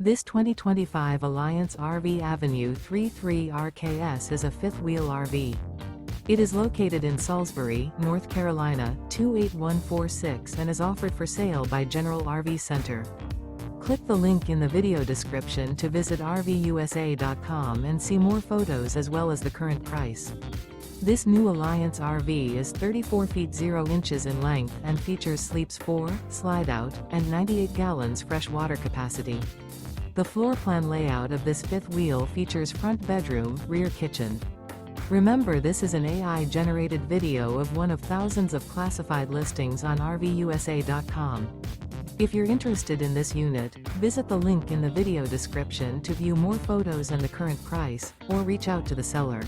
This 2025 Alliance RV Avenue 33 RKS is a fifth-wheel RV. It is located in Salisbury, North Carolina, 28146 and is offered for sale by General RV Center. Click the link in the video description to visit RVUSA.com and see more photos as well as the current price. This new Alliance RV is 34 feet 0 inches in length and features sleeps 4, slide-out, and 98 gallons fresh water capacity. The floor plan layout of this fifth wheel features front bedroom, rear kitchen. Remember, this is an AI-generated video of one of thousands of classified listings on RVUSA.com. If you're interested in this unit, visit the link in the video description to view more photos and the current price, or reach out to the seller.